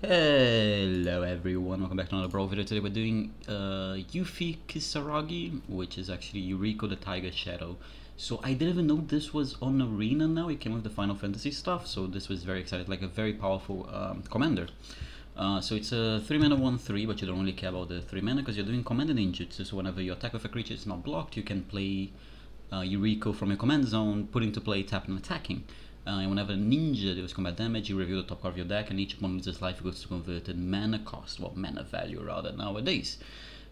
Hello everyone, welcome back to another Brawl video. Today we're doing Yuffie Kisaragi, which is actually Yuriko the Tiger Shadow. So I didn't even know this was on Arena now, it came with the Final Fantasy stuff, so this was very exciting, like a very powerful commander. So it's a 3 mana 1/3, but you don't really care about the 3 mana because you're doing command and ninjutsu, so whenever you attack with a creature it's not blocked, you can play Yuriko from your command zone, put into play, tap and attacking. And whenever a ninja deals combat damage, you reveal the top card of your deck, and each opponent loses life equals to converted mana cost, well, mana value rather nowadays.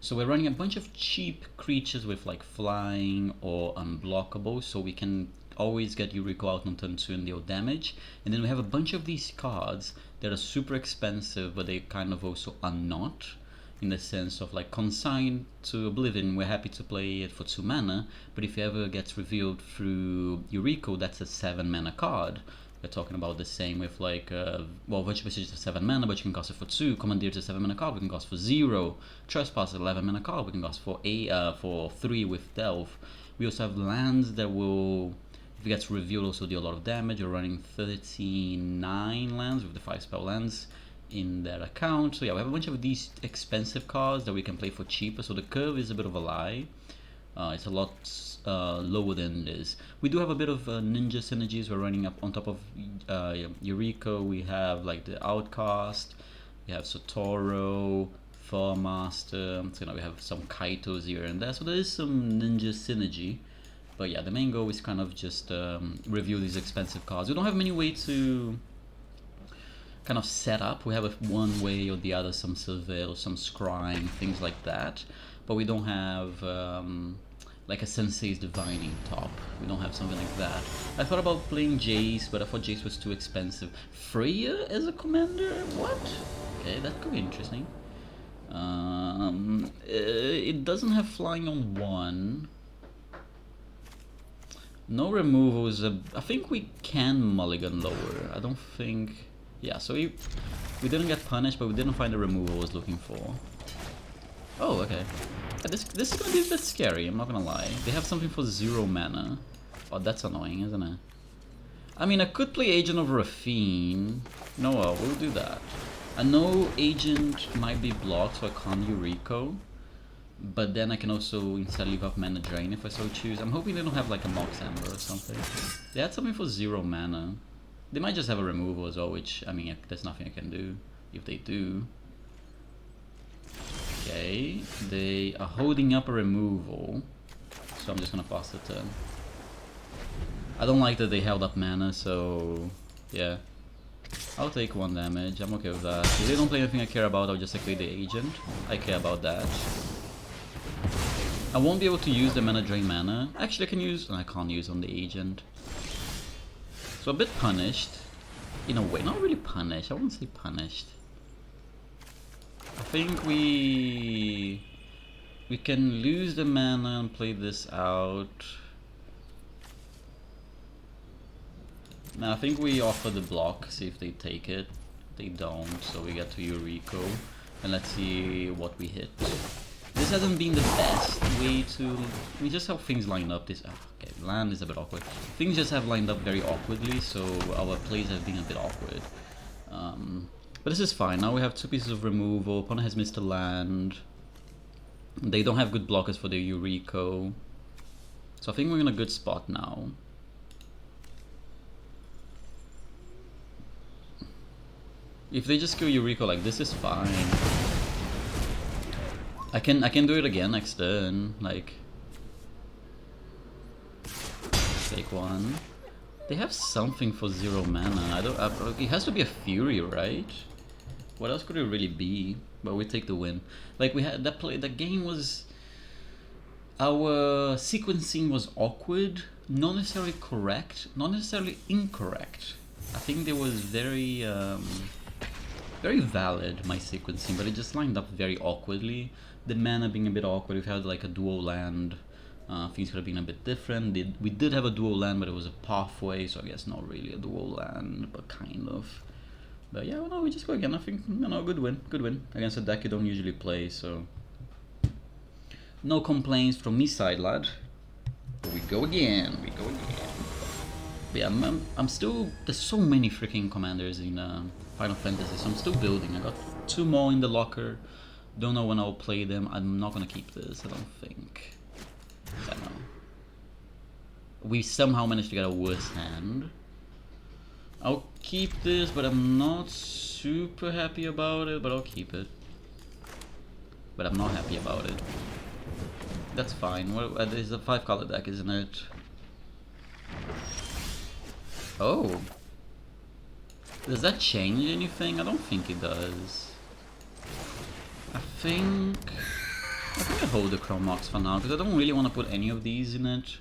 So we're running a bunch of cheap creatures with like flying or unblockable, so we can always get Yuriko out on turn 2 and deal damage. And then we have a bunch of these cards that are super expensive, but they kind of also are not, in the sense of like Consigned to Oblivion, we're happy to play it for 2 mana, but if it ever gets revealed through Yuriko, that's a 7 mana card. We're talking about the same with like, well, Virtual Passage is 7 mana, but you can cast it for 2, Commandeer is a 7 mana card, we can cast for 0, Trespass is 11 mana card, we can cast for 3 with Delve. We also have lands that will, if it gets revealed, also deal a lot of damage. We're running 39 lands with the 5 spell lands in their account. So yeah, we have a bunch of these expensive cards that we can play for cheaper, so the curve is a bit of a lie. It's a lot lower than it is. We do have a bit of ninja synergies. We're running up on top of Yuriko. We have like the Outcast, we have Sotoro, Master. So, you know, we have some Kaitos here and there, so there is some ninja synergy. But yeah, the main goal is kind of just review these expensive cards. We don't have many ways to kind of set up. We have one way or the other, some surveil, some scrying, things like that, but we don't have like a Sensei's Divining top. We don't have something like that. I thought about playing Jace, but I thought Jace was too expensive. Freya as a commander? What? Okay, that could be interesting. It doesn't have flying on 1. No removals. I think we can mulligan lower. I don't think. Yeah, so we didn't get punished, but we didn't find the removal I was looking for. Oh, okay. Yeah, this is gonna be a bit scary, I'm not gonna lie. They have something for 0 mana. Oh, that's annoying, isn't it? I mean, I could play Agent over a Fiend. No, we'll do that. I know Agent might be blocked, so I can't Yuriko. But then I can also instead leave up Mana Drain if I so choose. I'm hoping they don't have like a Mox Ember or something. They had something for 0 mana. They might just have a removal as well, which, I mean, there's nothing I can do if they do. Okay, they are holding up a removal, so I'm just gonna pass the turn. I don't like that they held up mana, so yeah. I'll take 1 damage, I'm okay with that. If they don't play anything I care about, I'll just activate the Agent. I care about that. I won't be able to use the Mana Drain mana. Actually, I can use... I can't use on the Agent. So a bit punished, in a way. Not really punished, I wouldn't say punished. I think we can lose the mana and play this out. Now I think we offer the block, see if they take it. They don't, so we get to Yuriko. And let's see what we hit. This hasn't been the best way to... We just have things lined up. Okay, land is a bit awkward. Things just have lined up very awkwardly, so our plays have been a bit awkward. But this is fine. Now we have 2 pieces of removal. Opponent has missed a land. They don't have good blockers for their Yuriko. So I think we're in a good spot now. If they just kill Yuriko like this, is fine. I can do it again next turn, like take 1. They have something for 0 mana. It has to be a Fury, right? What else could it really be? But we take the win. Like we had that play. The game was, our sequencing was awkward, not necessarily correct, not necessarily incorrect. I think there was very valid, my sequencing, but it just lined up very awkwardly. The mana being a bit awkward. We've had like a dual land. Things could have been a bit different. We did have a dual land, but it was a pathway, so I guess not really a dual land, but kind of. But yeah, well, no, we just go again. I think, you know, good win against a deck you don't usually play, so no complaints from me side, lad. But we go again. But yeah, I'm still. There's so many freaking commanders in Final Fantasy, so I'm still building. I got 2 more in the locker. Don't know when I'll play them. I'm not gonna keep this, I don't think. I don't know. We somehow managed to get a worse hand. I'll keep this, but I'm not super happy about it, but I'll keep it. But I'm not happy about it. That's fine. Well, it's a 5-color deck, isn't it? Oh. Does that change anything? I don't think it does. I think I hold the Chromox for now, because I don't really want to put any of these in it.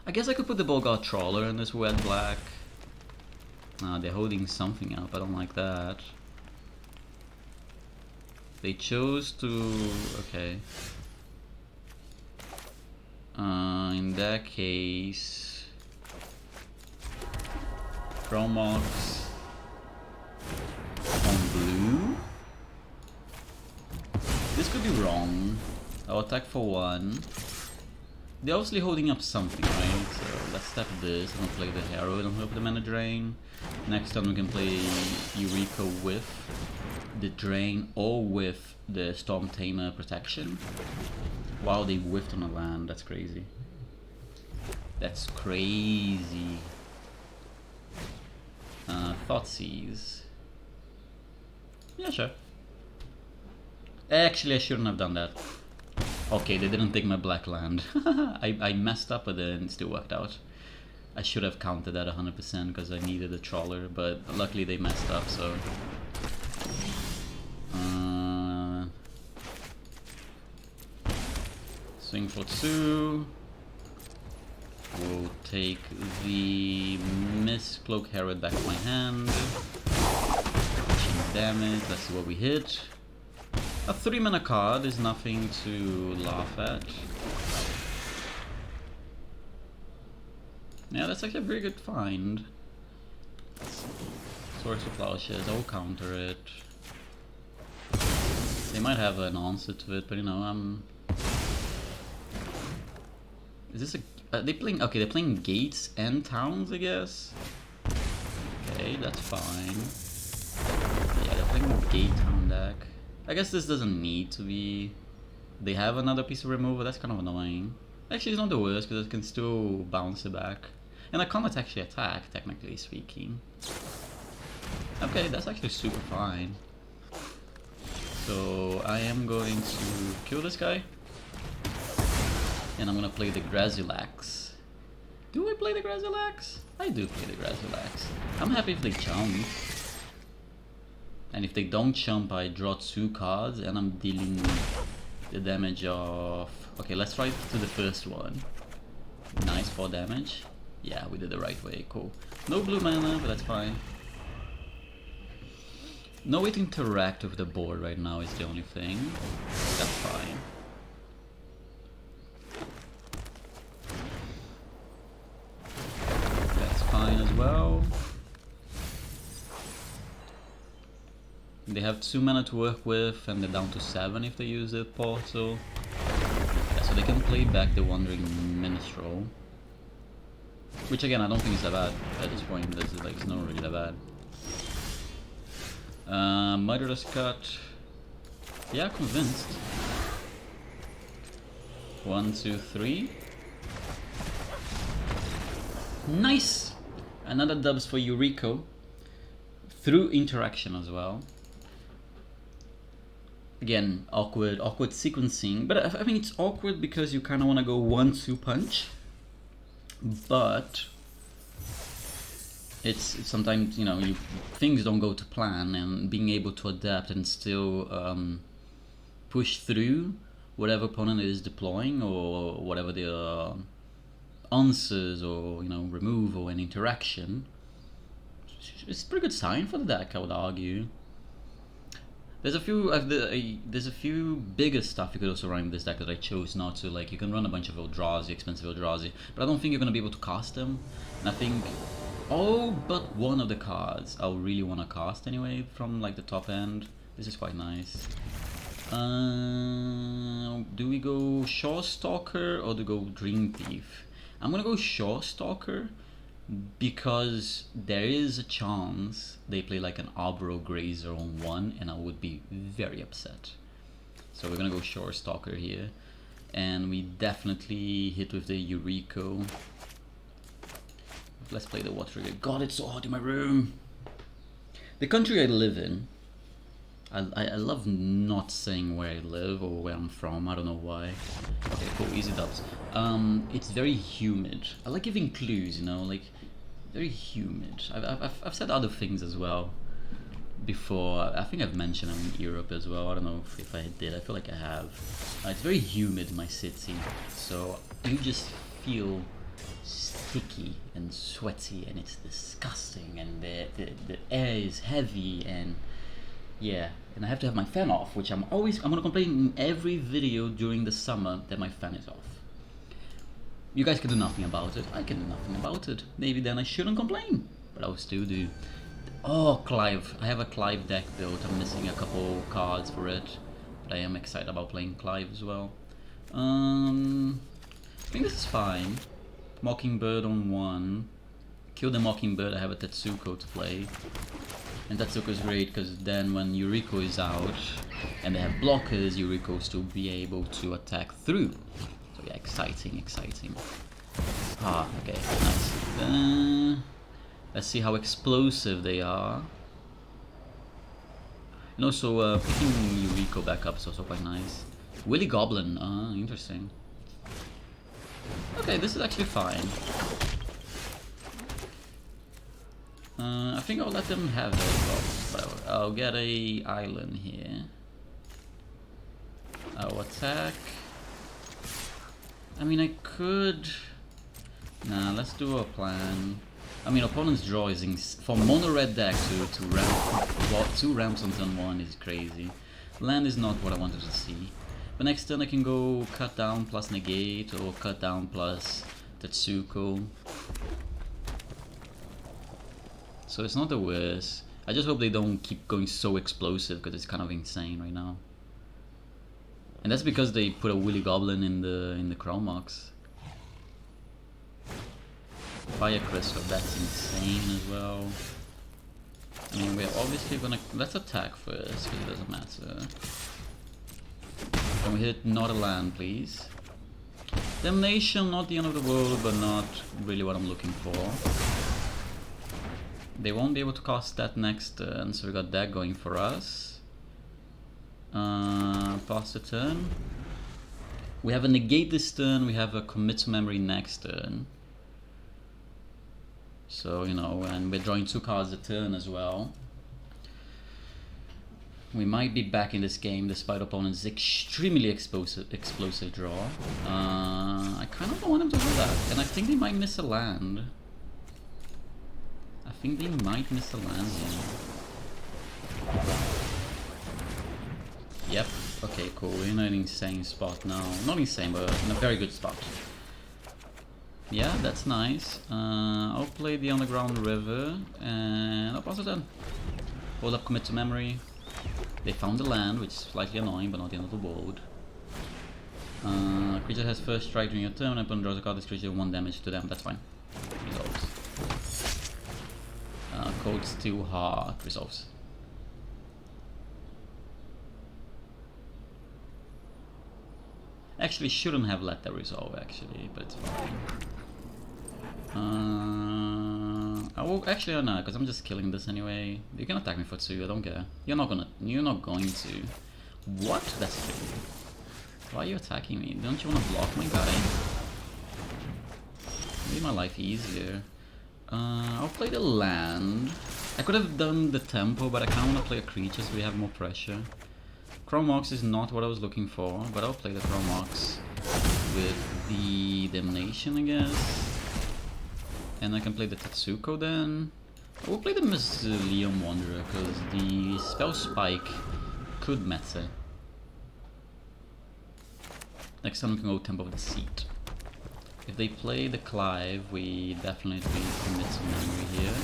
I guess I could put the Bolgar Trawler in this red black. They're holding something up, I don't like that. They chose to... okay. In that case... Chromox on blue? This could be wrong. I'll attack for 1. They're obviously holding up something, right? So let's tap this and play the Herald and hope the mana drain. Next time we can play Yuriko with the drain or with the Storm Tamer protection. Wow, they whiffed on a land. That's crazy. That's crazy. Thoughtseize. Yeah, sure. Actually, I shouldn't have done that. Okay, they didn't take my black land. I messed up, but then it still worked out. I should have counted that 100% because I needed a trawler, but luckily they messed up, so... swing for 2. We'll take the Mist Cloak Herald back to my hand. Damage, let's see what we hit. A 3-mana card is nothing to laugh at. Yeah, that's actually a very good find. Source of Plowshares, I'll counter it. They might have an answer to it, but you know, is this a... they playing... okay, they're playing gates and towns, I guess. Okay, that's fine. Yeah, they're playing a gate town deck. I guess this doesn't need to be... they have another piece of removal, that's kind of annoying. Actually, it's not the worst, because it can still bounce it back. And I can't actually attack, technically speaking. Okay, that's actually super fine. So, I am going to kill this guy. And I'm gonna play the Grazilax. Do I play the Grazilax? I do play the Grazilax. I'm happy if they jump. And if they don't jump, I draw 2 cards and I'm dealing the damage of... okay, let's try to the first one. Nice 4 damage. Yeah, we did the right way, cool. No blue mana, but that's fine. No way to interact with the board right now is the only thing. That's fine. That's fine as well. They have 2 mana to work with, and they're down to 7 if they use the portal. Yeah, so they can play back the Wandering Minstrel. Which again, I don't think is that bad at this point. It's not really that bad. Murderous Cut. Yeah, convinced. 1, 2, 3. Nice! Another dubs for Yuriko. Through interaction as well. Again, awkward sequencing. But I mean, it's awkward because you kind of want to go 1-2 punch. But it's sometimes, you know, things don't go to plan, and being able to adapt and still push through whatever opponent is deploying or whatever the answers or, you know, removal and interaction. It's a pretty good sign for the deck, I would argue. There's a few bigger stuff you could also run in this deck that I chose not to. Like, you can run a bunch of Eldrazi, expensive Eldrazi, but I don't think you're gonna be able to cast them. And I think all but one of the cards I'll really want to cast anyway from like the top end. This is quite nice. Do we go Shore Stalker or do we go Dream Thief? I'm gonna go Shore Stalker because there is a chance they play like an Arbor Grazer on 1 and I would be very upset. So we're gonna go Shore Stalker here, and we definitely hit with the Yuriko. Let's play the Water again. God, it's so hot in my room. The country I live in, I love not saying where I live or where I'm from. I don't know why. Okay, cool, easy dubs. It's very humid. I like giving clues, you know, like very humid. I've said other things as well before. I think I've mentioned I'm in Europe as well. I don't know if I did. I feel like I have. It's very humid in my city, so you just feel sticky and sweaty, and it's disgusting, and the air is heavy, and yeah, and I have to have my fan off, which I'm gonna complain in every video during the summer that my fan is off. You guys can do nothing about it. I can do nothing about it. Maybe then I shouldn't complain, but I will still do. Oh, Clive. I have a Clive deck built. I'm missing a couple cards for it, but I am excited about playing Clive as well. I think this is fine. Mockingbird on 1. Kill the Mockingbird. I have a Tetsuko to play. And Tetsuko is great because then when Yuriko is out and they have blockers, Yuriko will still be able to attack through. So yeah, exciting, exciting. Ah, okay, nice. Let's see how explosive they are. And also picking Yuriko back up is also quite nice. Willy Goblin, interesting. Okay, this is actually fine. I think I'll let them have it, but I'll get a island here. I'll attack. I mean, I could... Nah, let's do a plan. I mean, opponent's draw is for mono red deck to ramp. Well, 2 ramps on turn 1 is crazy. Land is not what I wanted to see. But next turn I can go cut down plus negate or cut down plus Tetsuko. So it's not the worst. I just hope they don't keep going so explosive because it's kind of insane right now. And that's because they put a Willy Goblin in the Chromox. Fire Crystal, that's insane as well. I mean, we're obviously gonna... Let's attack first, because it doesn't matter. Can we hit not a land, please? Damnation, not the end of the world, but not really what I'm looking for. They won't be able to cast that next turn, so we got that going for us. Pass the turn. We have a negate this turn, we have a commit to memory next turn. So, you know, and we're drawing 2 cards a turn as well. We might be back in this game despite opponent's extremely explosive draw. I kind of don't want them to do that, and I think they might miss a land. I think they might miss a land here. Yep, okay, cool. We're in an insane spot now. Not insane, but in a very good spot. Yeah, that's nice. I'll play the Underground River and I'll pass it then. Hold up, commit to memory. They found the land, which is slightly annoying, but not the end of the world. Creature has first strike during your turn. When opponent draws a card, this creature 1 damage to them. That's fine. Resolves. Cold Steel Heart resolves. Actually, shouldn't have let that resolve actually, but it's fine. I will actually no, because I'm just killing this anyway. You can attack me for 2. I don't care. You're not going to. What? That's true. Why are you attacking me? Don't you want to block my guy? Make my life easier. I'll play the land. I could have done the tempo, but I kind of want to play a creature so we have more pressure. Chromox is not what I was looking for, but I'll play the Chromox with the Damnation, I guess. And I can play the Tetsuko then. I will play the Mausoleum Wanderer because the Spell Spike could matter. Next time we can go Temple of the Seat. If they play the Clive, we definitely commit some memory here.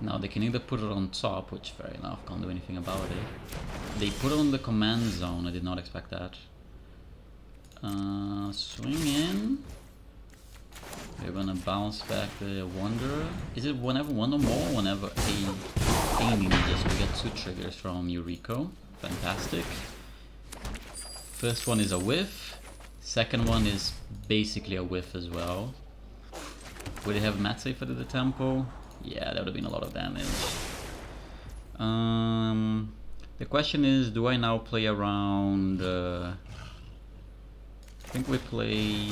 Now they can either put it on top, which fair enough, can't do anything about it. They put it on the command zone, I did not expect that. Swing in. We're gonna bounce back the Wanderer. Is it whenever one or more? Whenever a enemy just we get 2 triggers from Yuriko. Fantastic. First one is a whiff. Second one is basically a whiff as well. Would it have Mat Safe at the tempo? Yeah, that would have been a lot of damage. The question is, do I now play around... I think we play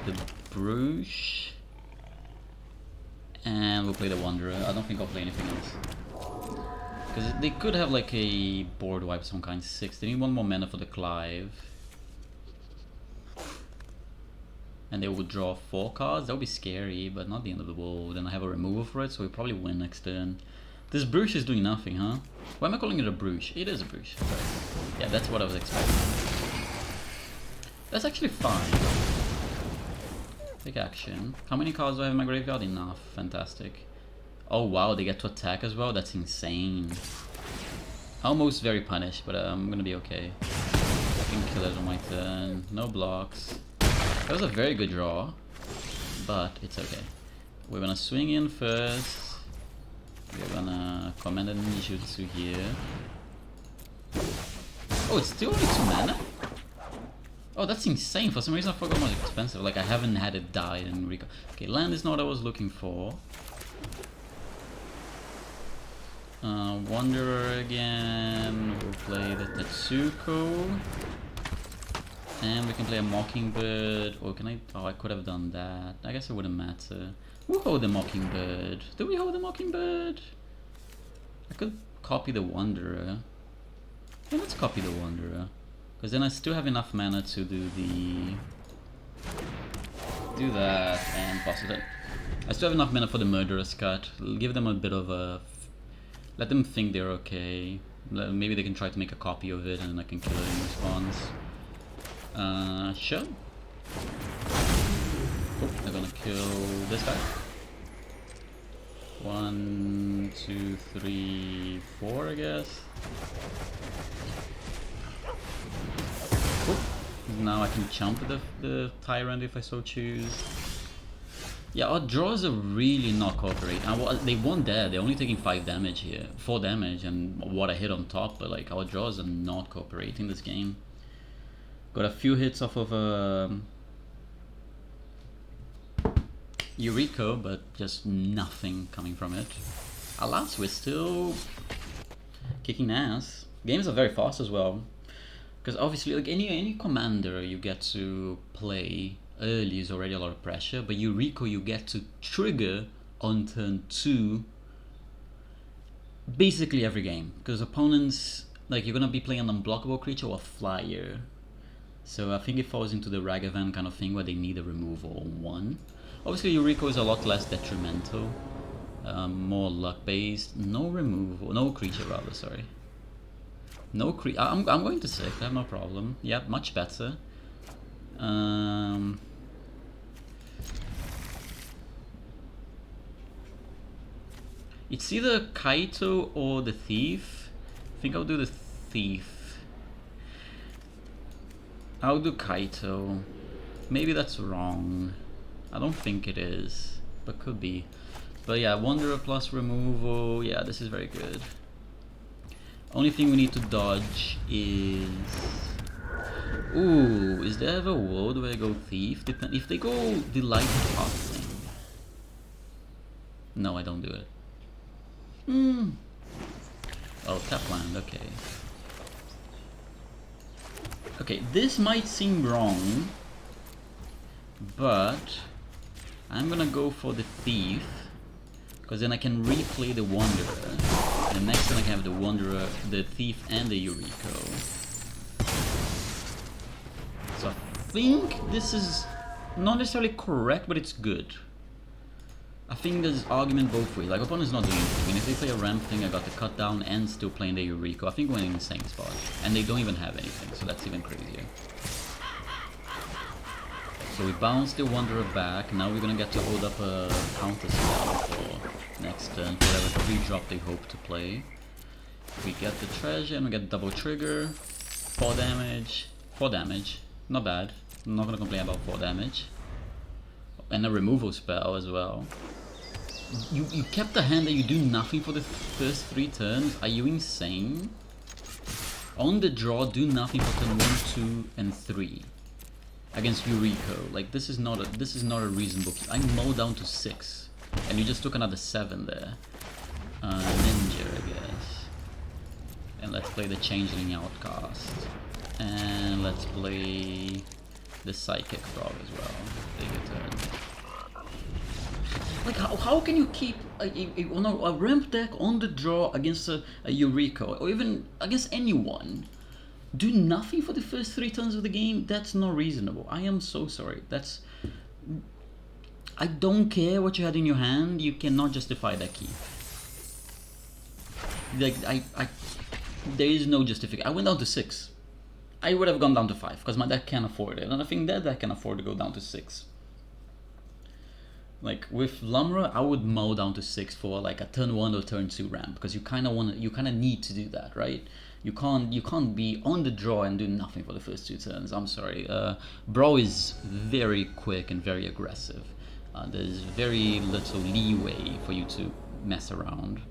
the Bruges. And we'll play the Wanderer. I don't think I'll play anything else. Because they could have like a board wipe of some kind. 6. They need 1 more mana for the Clive. And they would draw 4 cards. That would be scary, but not the end of the world. Then I have a removal for it, so we probably win next turn. This Bruges is doing nothing, huh? Why am I calling it a Bruges? It is a Bruges. Yeah, that's what I was expecting. That's actually fine. Take action. How many cards do I have in my graveyard? Enough. Fantastic. Oh wow, they get to attack as well? That's insane. Almost very punished, but I'm gonna be okay. I can kill it on my turn. No blocks. That was a very good draw, but it's okay. We're gonna swing in first. We're gonna command a ninjutsu here. Oh, it's still only 2 mana? Oh, that's insane. For some reason I forgot how much expensive. Like, I haven't had it die in Yuriko. Okay, land is not what I was looking for. Wanderer again. We'll play the Tetsuko. And we can play a Mockingbird. Or can I? Oh, I could have done that. I guess it wouldn't matter. We'll hold the Mockingbird. Do we hold the Mockingbird? I could copy the Wanderer. Yeah, let's copy the Wanderer. Because then I still have enough mana to do that and boss it. I still have enough mana for the Murderous Cut. Give them a bit of a... Let them think they're okay. Maybe they can try to make a copy of it and then I can kill it in response. Sure. Oh, they're gonna kill this guy. 1, 2, 3, 4, I guess. Oh, now I can chump the Tyrant if I so choose. Yeah, our draws are really not cooperating. They weren't there. They're only taking 5 damage here, 4 damage, and what I hit on top. But like our draws are not cooperating this game. Got a few hits off of Yuriko, but just nothing coming from it. Alas, we're still kicking ass. Games are very fast as well, because obviously, like any commander you get to play early is already a lot of pressure, but Yuriko you get to trigger on turn 2 basically every game, because opponents, like, you're gonna be playing an unblockable creature or a flyer. So I think it falls into the Ragavan kind of thing where they need a removal on 1. Obviously Yuriko is a lot less detrimental, more luck based. No removal, no creature rather, sorry. No creature, I'm going to 6, I have no problem. Yeah, much better. It's either Kaito or the Thief. I think I'll do the Thief. I'll do Kaito. Maybe that's wrong. I don't think it is, but could be. But yeah, Wanderer plus removal. Yeah, this is very good. Only thing we need to dodge is... Ooh, is there ever a world where I go Thief? If they go Delighted Halfling. No, I don't do it. Oh, tap land, okay. Okay, this might seem wrong, but I'm gonna go for the Thief, because then I can replay the Wanderer. And next time I can have the Wanderer, the Thief, and the Yuriko. So I think this is not necessarily correct, but it's good. I think there's argument both ways. Like, opponent's not doing anything. I mean, if they play a ramp thing, I got the cut down and still playing the Yuriko. I think we're in the same spot. And they don't even have anything, so that's even crazier. So we bounce the Wanderer back. Now we're gonna get to hold up a counter spell for next turn, whatever 3-drop they hope to play. We get the treasure and we get double trigger. 4 damage. 4 damage. Not bad. I'm not gonna complain about 4 damage. and a removal spell as well. You kept a hand that you do nothing for the first 3 turns. Are you insane? On the draw, do nothing for turn 1, 2, and 3 against Yuriko. Like, this is not a reasonable. I mow down to 6, and you just took another 7 there. Ninja, I guess. And let's play the Changeling Outcast, and let's play the Psychic Frog as well. Take a turn. Like, how can you keep a ramp deck on the draw against a Yuriko, or even against anyone? Do nothing for the first 3 turns of the game? That's not reasonable. I am so sorry. I don't care what you had in your hand, you cannot justify that key. Like, there is no justification. I went down to 6. I would have gone down to 5, because my deck can't afford it, and I think that deck can afford to go down to 6. Like, with Lumra, I would mow down to 6 for like a turn 1 or turn 2 ramp, because you kind of need to do that, right? You can't be on the draw and do nothing for the first 2 turns. I'm sorry. Brawl is very quick and very aggressive. There's very little leeway for you to mess around.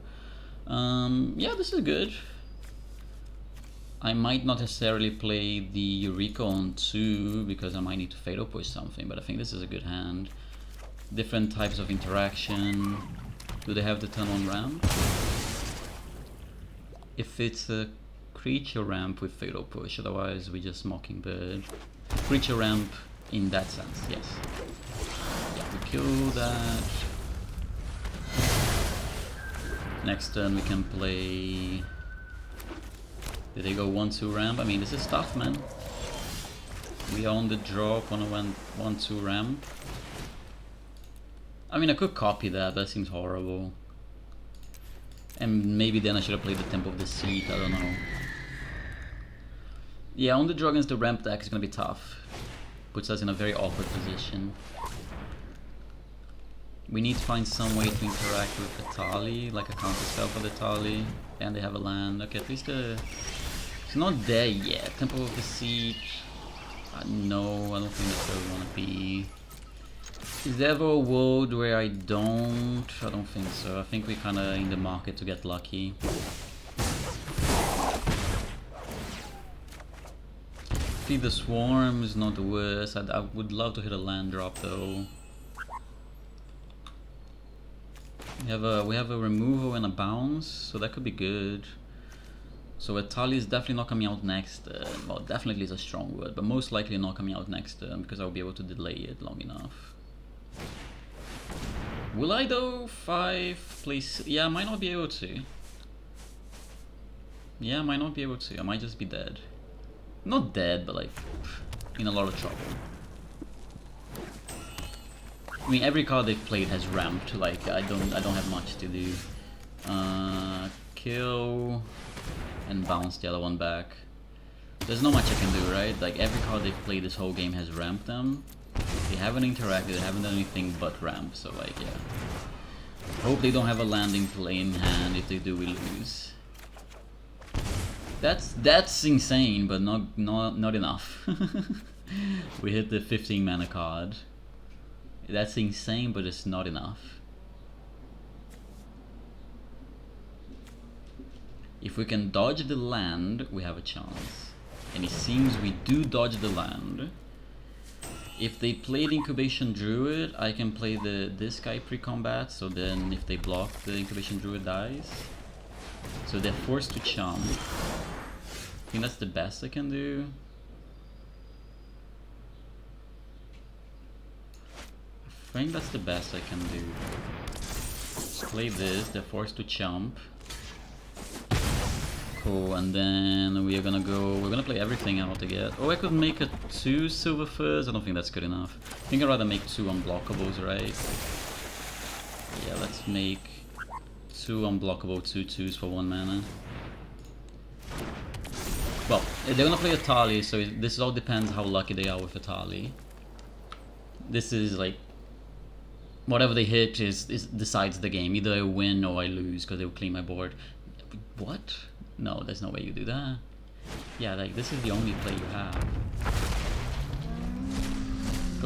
Yeah, this is good. I might not necessarily play the Yuriko on 2 because I might need to Fatal Push something, but I think this is a good hand. Different types of interaction. Do they have the turn 1 ramp? If it's a creature ramp with Fatal Push, otherwise we just Mockingbird. Creature ramp in that sense, yes. Yeah, we kill that. Next turn we can play... Did they go 1-2 ramp? I mean, this is tough, man. We are on the draw on a 1-2 ramp. I mean, I could copy that, that seems horrible. And maybe then I should have played the Temple of the Seat, I don't know. Yeah, on the draw against the ramp deck is gonna be tough. Puts us in a very awkward position. We need to find some way to interact with Atali, like a counter spell for the Atali. And they have a land. Okay, at least it's not there yet. Temple of the Seat. No, I don't think that's where we want to be. Is there ever a world where I don't? I don't think so. I think we're kind of in the market to get lucky. Feed the Swarm is not the worst. I would love to hit a land drop though. We have a removal and a bounce, so that could be good. So Atali is definitely not coming out next. Well, definitely is a strong word, but most likely not coming out next because I'll be able to delay it long enough. Will I though? 5, please. Yeah, I might not be able to. Yeah, I might not be able to. I might just be dead. Not dead, but like in a lot of trouble. I mean, every card they've played has ramped. Like I don't have much to do. Kill and bounce the other one back. There's not much I can do, right? Like every card they've played this whole game has ramped them. They haven't interacted, they haven't done anything but ramp, so like, yeah. Hope they don't have a landing play in hand. If they do, we lose. That's insane, but not enough. We hit the 15 mana card. That's insane, but it's not enough. If we can dodge the land, we have a chance. And it seems we do dodge the land. If they played Incubation Druid, I can play this guy pre-combat, so then if they block, the Incubation Druid dies. So they're forced to chump. I think that's the best I can do. I think that's the best I can do. Play this, they're forced to chump. Cool, and then we're gonna play everything out to get. Oh, I could make a 2 Silver Furs. I don't think that's good enough. I think I'd rather make 2 unblockables, right? Yeah, let's make 2 unblockable 2/2s for 1 mana. Well, they're gonna play Atali, so this all depends how lucky they are with Atali. This is like whatever they hit is decides the game. Either I win or I lose because they'll clean my board. What? No, there's no way you do that. Yeah, like this is the only play you have.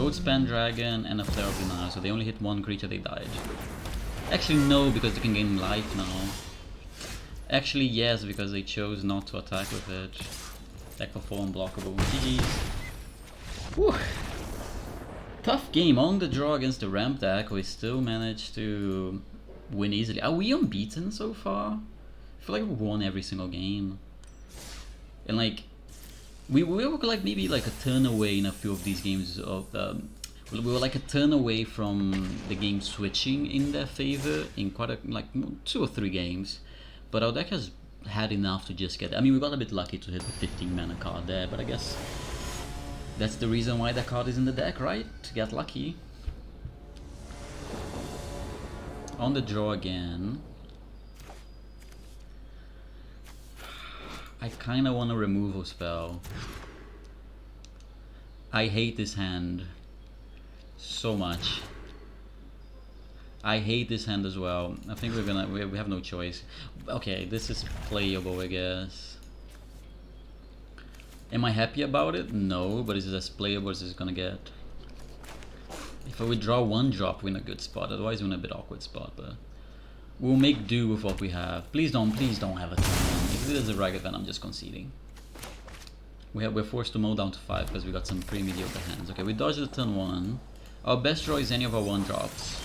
Gold Span Dragon and a Flare of the Nile, so they only hit one creature, they died. Actually no, because they can gain life now. Actually yes, because they chose not to attack with it. Deck for 4 unblockable. GG's. Whew. Tough game. On the draw against the ramp deck, we still managed to win easily. Are we unbeaten so far? I feel like we won every single game. And like, we were like maybe like a turn away in a few of these games of we were like a turn away from the game switching in their favor in quite a, like 2 or 3 games. But our deck has had enough to just get, I mean, we got a bit lucky to hit the 15 mana card there, but I guess that's the reason why that card is in the deck, right? To get lucky. On the draw again. I kinda want a removal spell. I hate this hand so much. I hate this hand as well. I think we have no choice. Okay, this is playable, I guess. Am I happy about it? No, but is it as playable as it's gonna get? If I withdraw 1 drop, we're in a good spot. Otherwise, we're in a bit awkward spot, but we'll make do with what we have. Please don't have a turn 1. If it is a ragged, then I'm just conceding. We're forced to mow down to 5 because we got some pretty mediocre hands. Okay, we dodged the turn 1. Our best draw is any of our 1 drops.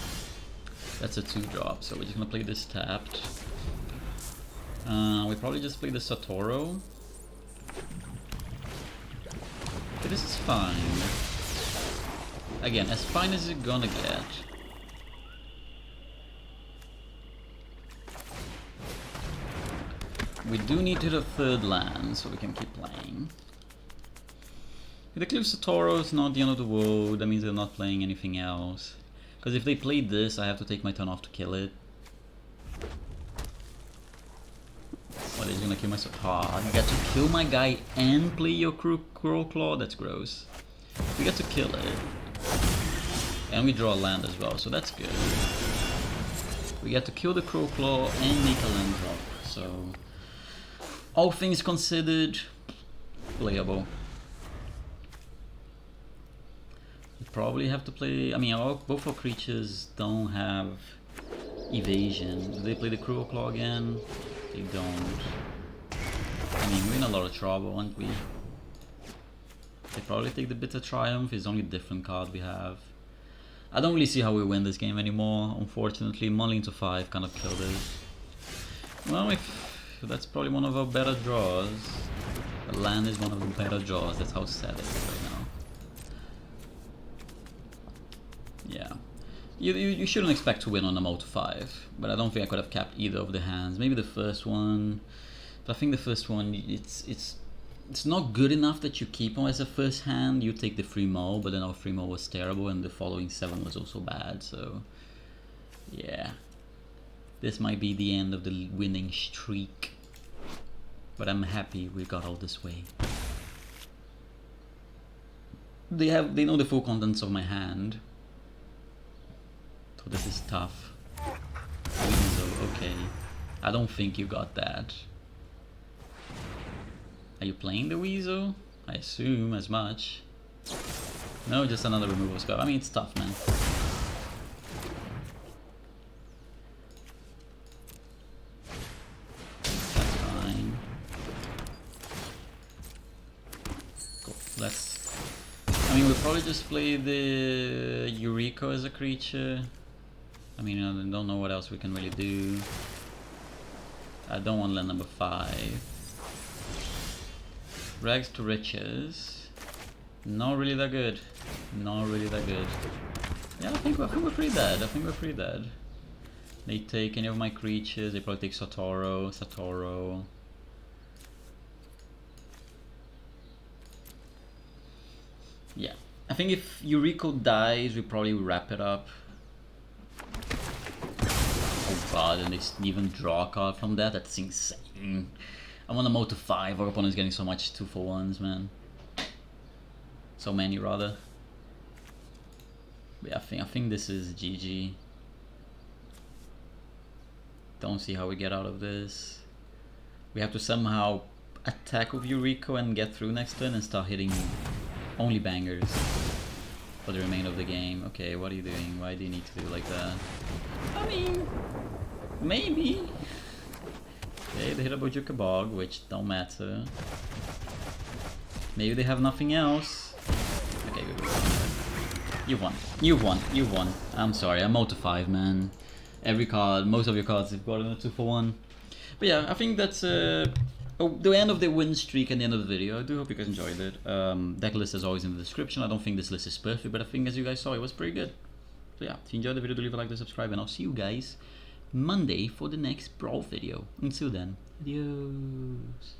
That's a 2 drop, so we're just gonna play this tapped. We probably just play the Satoru. Okay, this is fine. Again, as fine as it's gonna get. We do need to hit a 3rd land, so we can keep playing. If they clear Satoru, it's not the end of the world. That means they're not playing anything else. Because if they play this, I have to take my turn off to kill it. What, he's gonna kill myself? Ah, you get to kill my guy and play your Crow Claw? That's gross. We get to kill it. And we draw a land as well, so that's good. We get to kill the Crow Claw and make a land drop, so all things considered, playable. We probably have to play, I mean, both our creatures don't have evasion. Do they play the Crow Claw again? They don't. I mean, we're in a lot of trouble, aren't we? They probably take the Bitter Triumph, it's the only different card we have. I don't really see how we win this game anymore, unfortunately. Mulling to 5 kind of killed it. Well, that's probably one of our better draws. The land is one of the better draws, that's how sad it is right now. Yeah. You shouldn't expect to win on a Mo to 5, but I don't think I could have capped either of the hands. Maybe the first one, but I think the first one, it's not good enough that you keep on as a first hand. You take the free Mo, but then our free Mo was terrible and the following 7 was also bad, so yeah. This might be the end of the winning streak, but I'm happy we got all this way. They know the full contents of my hand. So this is tough. Weasel, okay. I don't think you got that. Are you playing the Weasel? I assume as much. No, just another removal spell. I mean, it's tough, man. That's fine. Cool. I mean, we'll probably just play the Yuriko as a creature. I mean, I don't know what else we can really do. I don't want land number 5. Rags to Riches. Not really that good. Not really that good. Yeah, I think we're pretty dead. I think we're pretty dead. They take any of my creatures. They probably take Satoru. Yeah. I think if Yuriko dies, we probably wrap it up. Oh god, and they even draw a card from that? That's insane. I'm on a Mo to 5, our opponent's getting so much 2-for-1s, man. So many, rather. But yeah, I think this is GG. Don't see how we get out of this. We have to somehow attack with Yuriko and get through next turn and start hitting only bangers. for the remainder of the game. Okay, what are you doing? Why do you need to do like that? I mean, maybe. Okay, they hit a Bojuka Bog, which don't matter. Maybe they have nothing else. Okay, you've won. You've won. You've won. I'm sorry, I'm out to 5, man. Every card, most of your cards have gotten a 2-for-1. But yeah, I think that's the end of the win streak and the end of the video. I do hope you guys enjoyed it. Deck list is always in the description. I don't think this list is perfect, but I think as you guys saw, it was pretty good. So yeah, if you enjoyed the video, do leave a like and subscribe, and I'll see you guys Monday for the next Brawl video. Until then, adios.